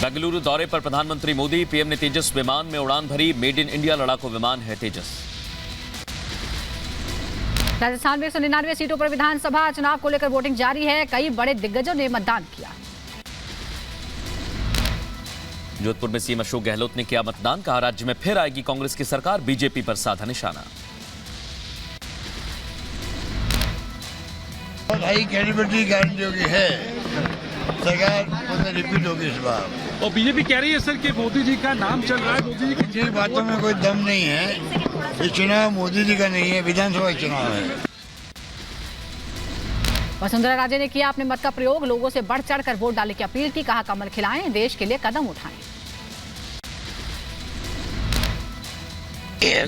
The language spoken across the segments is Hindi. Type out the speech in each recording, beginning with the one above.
बेंगलुरु दौरे पर प्रधानमंत्री मोदी, पीएम ने तेजस विमान में उड़ान भरी। मेड इन इंडिया लड़ाकू विमान है तेजस। राजस्थान में 199 सीटों पर विधानसभा चुनाव को लेकर वोटिंग जारी है। कई बड़े दिग्गजों ने मतदान किया। जोधपुर में सीएम अशोक गहलोत ने किया मतदान। कहा, राज्य में फिर आएगी कांग्रेस की सरकार, बीजेपी पर साधा निशाना। बहुत हाई कैपेसिटी गारंटी होगी है, सरकार रिपीट होगी इस बार। और बीजेपी कह रही है सर कि मोदी जी का नाम चल रहा है। मोदी जी की बातों में कोई दम नहीं है। ये चुनाव मोदी जी का नहीं है, विधानसभा चुनाव है। वसुंधरा राजे ने किया अपने मत का प्रयोग। लोगों से बढ़ चढ़कर वोट डालने की अपील की। कहा, कमल खिलाएं, देश के लिए कदम उठाएं।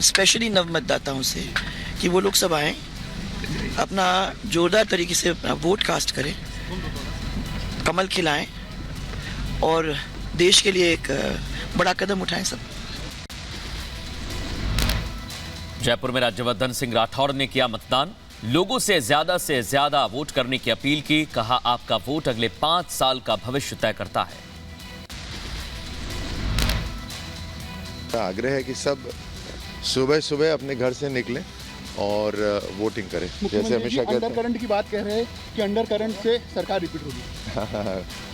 स्पेशली नव मतदाताओं से कि वो लोग सब आए, अपना जोरदार तरीके से अपना वोट कास्ट करें, कमल खिलाएं और देश के लिए एक बड़ा कदम उठाएं सब। जयपुर में राज्यवर्धन सिंह राठौड़ ने किया मतदान। लोगों से ज्यादा वोट करने की अपील की। कहा, आपका वोट अगले 5 साल का भविष्य तय करता है। आग्रह है कि सब सुबह सुबह अपने घर से निकलें और वोटिंग करें। जैसे हमेशा कहते हैं, अंडर करंट की बात कह रहे हैं कि अंडर करंट से सरकार रिपीट होगी।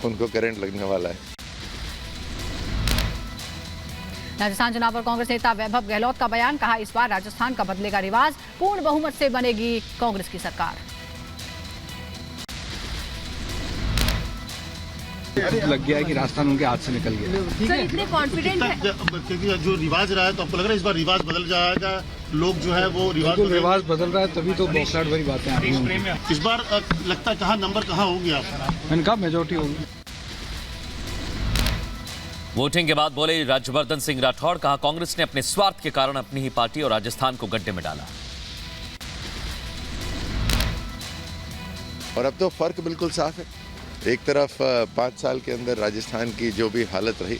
उनको करंट लगने वाला है। राजस्थान चुनाव पर कांग्रेस नेता वैभव गहलोत का बयान। कहा, इस बार राजस्थान का बदलेगा रिवाज, पूर्ण बहुमत से बनेगी कांग्रेस की सरकार। लग गया है कि राजस्थान उनके हाथ से निकल गया। सर, इतने कॉन्फिडेंट है क्योंकि जो रिवाज रहा है तो आपको लग रहा है इस बार रिवाज बदल जाएगा। लोग जो है वो रिवाज बदल रहा है, तभी तो बॉक्सआउट वाली बातें आ रही हैं। इस बार लगता है कहाँ नंबर कहाँ होंगे आप? इनका मेजोरिटी होगी। वोटिंग के बाद बोले राज्यवर्धन सिंह राठौड़। कहा, कांग्रेस ने अपने स्वार्थ के कारण अपनी ही पार्टी और राजस्थान को गड्ढे में डाला। और अब तो फर्क बिल्कुल साफ है। एक तरफ 5 साल के अंदर राजस्थान की जो भी हालत रही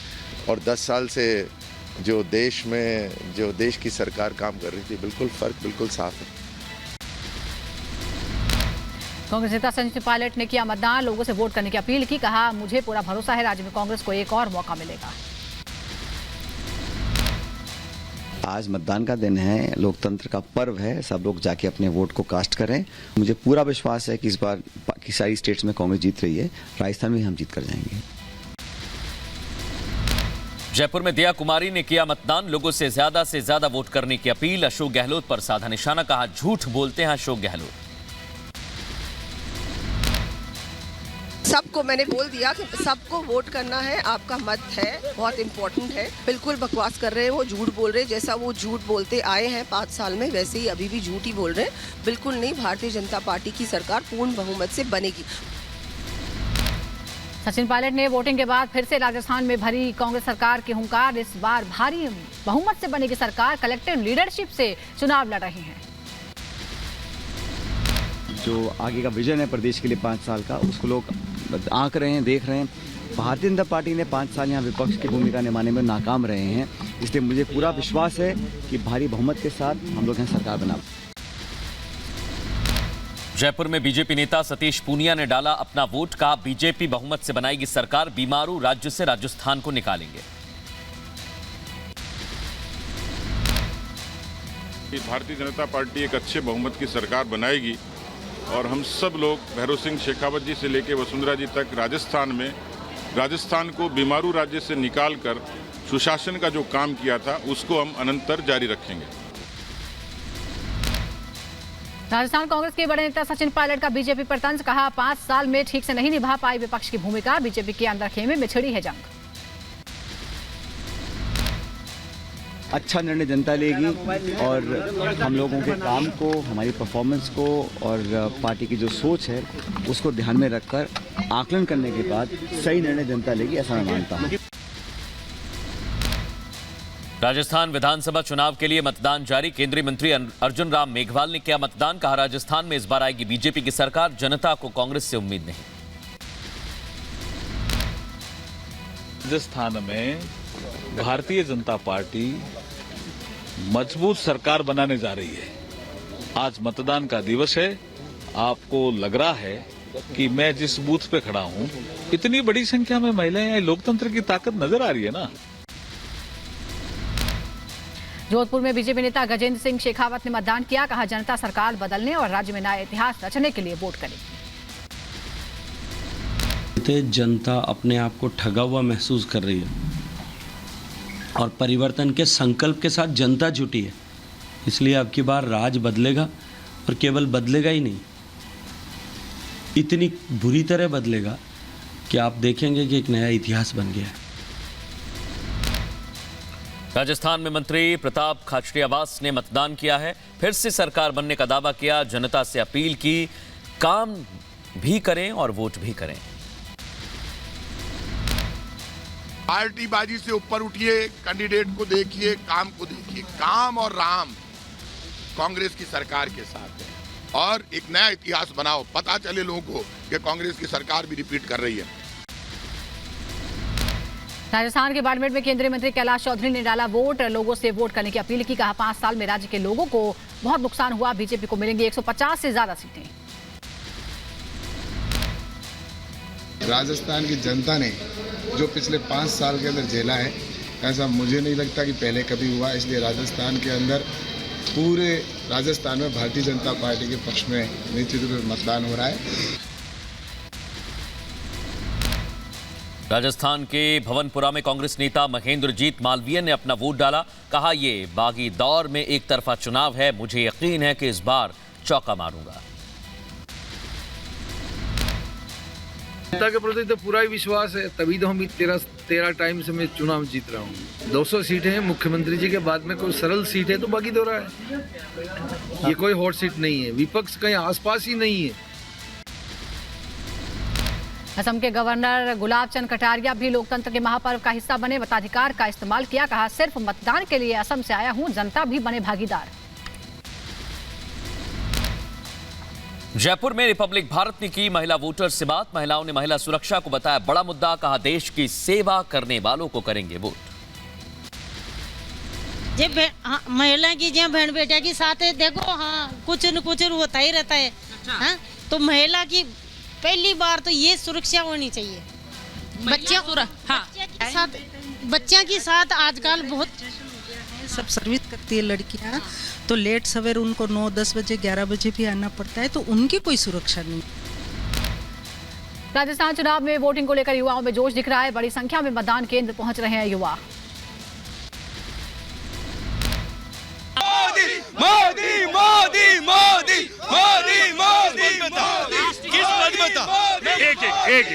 और 10 साल से जो देश की सरकार काम कर रही थी, बिल्कुल फर्क बिल्कुल साफ है। कांग्रेस नेता संजय पायलट ने किया मतदान। लोगों से वोट करने की अपील की। कहा, मुझे पूरा भरोसा है राज्य में कांग्रेस को एक और मौका मिलेगा। आज मतदान का दिन है, लोकतंत्र का पर्व है। सब लोग जाके अपने वोट को कास्ट करें। मुझे पूरा विश्वास है कि इस बार की सारी स्टेट्स में कांग्रेस जीत रही है। राजस्थान में हम जीत कर जाएंगे। जयपुर में दिया कुमारी ने किया मतदान। लोगों से ज्यादा वोट करने की अपील। अशोक गहलोत पर साधा निशाना। कहा, झूठ बोलते हैं अशोक गहलोत। सबको मैंने बोल दिया कि सबको वोट करना है, आपका मत है, बहुत इम्पोर्टेंट है। बिल्कुल बकवास कर रहे हैं, वो झूठ बोल रहे हैं। जैसा वो झूठ बोलते आए हैं 5 साल में, वैसे ही अभी भी झूठ ही बोल रहे हैं। बिल्कुल नहीं, भारतीय जनता पार्टी की सरकार पूर्ण बहुमत से बनेगी। सचिन पायलट ने वोटिंग के बाद फिर से राजस्थान में भरी कांग्रेस सरकार की हुंकार। इस बार भारी बहुमत से बनेगी सरकार। कलेक्टिव लीडरशिप से चुनाव लड़ रही हैं। जो आगे का विजन है प्रदेश के लिए 5 साल का, उसको लोग आंक रहे हैं, देख रहे हैं। भारतीय जनता पार्टी ने 5 साल यहाँ विपक्ष की भूमिका निभाने में नाकाम रहे हैं। इसलिए मुझे पूरा विश्वास है कि भारी बहुमत के साथ हम लोग यहाँ सरकार बना। जयपुर में बीजेपी नेता सतीश पूनिया ने डाला अपना वोट। कहा, बीजेपी बहुमत से बनाएगी सरकार, बीमारू राज्य से राजस्थान को निकालेंगे। भारतीय जनता पार्टी एक अच्छे बहुमत की सरकार बनाएगी और हम सब लोग भैरव सिंह शेखावत जी से लेकर वसुंधरा जी तक राजस्थान को बीमारू राज्य से निकालकर सुशासन का जो काम किया था उसको हम अनंतर जारी रखेंगे। राजस्थान कांग्रेस के बड़े नेता सचिन पायलट का बीजेपी पर तंज। कहा, 5 साल में ठीक से नहीं निभा पाई विपक्ष की भूमिका। बीजेपी के अंदर खेमे में छिड़ी है जंग। अच्छा निर्णय जनता लेगी और हम लोगों के काम को, हमारी परफॉर्मेंस को और पार्टी की जो सोच है उसको ध्यान में रखकर आकलन करने के बाद सही निर्णय जनता लेगी, ऐसा मैं मानता हूँ। राजस्थान विधानसभा चुनाव के लिए मतदान जारी। केंद्रीय मंत्री अर्जुन राम मेघवाल ने किया मतदान। कहा, राजस्थान में इस बार आएगी बीजेपी की सरकार, जनता को कांग्रेस से उम्मीद नहीं। राजस्थान में भारतीय जनता पार्टी मजबूत सरकार बनाने जा रही है। आज मतदान का दिवस है। आपको लग रहा है कि मैं जिस बूथ पे खड़ा हूं, इतनी बड़ी संख्या में महिलाएं हैं, लोकतंत्र की ताकत नजर आ रही है ना। जोधपुर में बीजेपी नेता गजेंद्र सिंह शेखावत ने मतदान किया। कहा, जनता सरकार बदलने और राज्य में नया इतिहास रचने के लिए वोट करेगी। जनता अपने आप को ठगा हुआ महसूस कर रही है और परिवर्तन के संकल्प के साथ जनता जुटी है, इसलिए अब की बार राज बदलेगा और केवल बदलेगा ही नहीं, इतनी बुरी तरह बदलेगा कि आप देखेंगे कि एक नया इतिहास बन गया है। राजस्थान में मंत्री प्रताप खाचरियावास ने मतदान किया है, फिर से सरकार बनने का दावा किया, जनता से अपील की, काम भी करें और वोट भी करें। पार्टीबाजी से ऊपर उठिए, कैंडिडेट को देखिए, काम को देखिए। काम और राम कांग्रेस की सरकार के साथ है और एक नया इतिहास बनाओ, पता चले लोगों को कि कांग्रेस की सरकार भी रिपीट कर रही है। राजस्थान के बाड़मेर में केंद्रीय मंत्री कैलाश चौधरी ने डाला वोट, लोगों से वोट करने की अपील की। कहा, 5 साल में राज्य के लोगों को बहुत नुकसान हुआ, बीजेपी को मिलेंगी 150 से ज्यादा सीटें। राजस्थान की जनता ने जो पिछले 5 साल के अंदर झेला है, ऐसा मुझे नहीं लगता कि पहले कभी हुआ। इसलिए राजस्थान के अंदर, पूरे राजस्थान में भारतीय जनता पार्टी के पक्ष में निश्चित रूप से मतदान हो रहा है। राजस्थान के भवनपुरा में कांग्रेस नेता महेंद्रजीत मालवीय ने अपना वोट डाला। कहा, ये बागी दौर में एक तरफा चुनाव है, मुझे यकीन है कि इस बार चौका मारूंगा। जनता के प्रति तो पूरा ही विश्वास है, तभी तो हम 13 टाइम से मैं चुनाव जीत रहा हूँ। 200 सीटें हैं, मुख्यमंत्री जी के बाद में कोई सरल सीट है तो बागी दौरा है। ये कोई हॉट सीट नहीं है, विपक्ष कहीं आसपास ही नहीं है। असम के गवर्नर गुलाब चंद कटारिया भी लोकतंत्र के महापर्व का हिस्सा बने, मताधिकार का इस्तेमाल किया। कहा, सिर्फ मतदान के लिए असम से आया हूं, जनता भी बने भागीदार। जयपुर में रिपब्लिक भारत ने की महिला वोटर्स से बात। महिलाओं ने महिला सुरक्षा को बताया बड़ा मुद्दा। कहा, देश की सेवा करने वालों को करेंगे वोट। महिला की जो बहन बेटा की साथ है, देखो हाँ कुछ न कुछ होता ही रहता है। हाँ, तो महिला की पहली बार तो ये सुरक्षा होनी चाहिए। बच्चों के साथ आजकल बहुत सब सर्विस करती है लड़कियां, तो लेट सवेर उनको 9-10 बजे 11 बजे भी आना पड़ता है, तो उनकी कोई सुरक्षा नहीं। राजस्थान चुनाव में वोटिंग को लेकर युवाओं में जोश दिख रहा है, बड़ी संख्या में मतदान केंद्र पहुंच रहे हैं युवा। मोदी मोदी मोदी मोदी मोदी मोदी किस मजबूत एक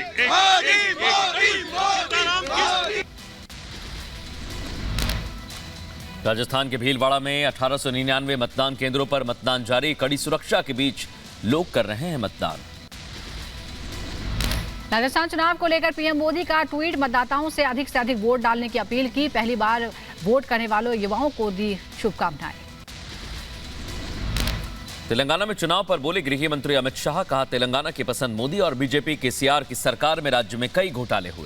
राजस्थान के भीलवाड़ा में 1899 मतदान केंद्रों पर मतदान जारी। कड़ी सुरक्षा के बीच लोग कर रहे हैं मतदान। राजस्थान चुनाव को लेकर पीएम मोदी का ट्वीट, मतदाताओं से अधिक वोट डालने की अपील की। पहली बार वोट करने वालों युवाओं को दी शुभकामनाएं। तेलंगाना में चुनाव पर बोले गृह मंत्री अमित शाह। कहा, तेलंगाना की पसंद मोदी और बीजेपी केसीआर की सरकार में राज्य में कई घोटाले हुए।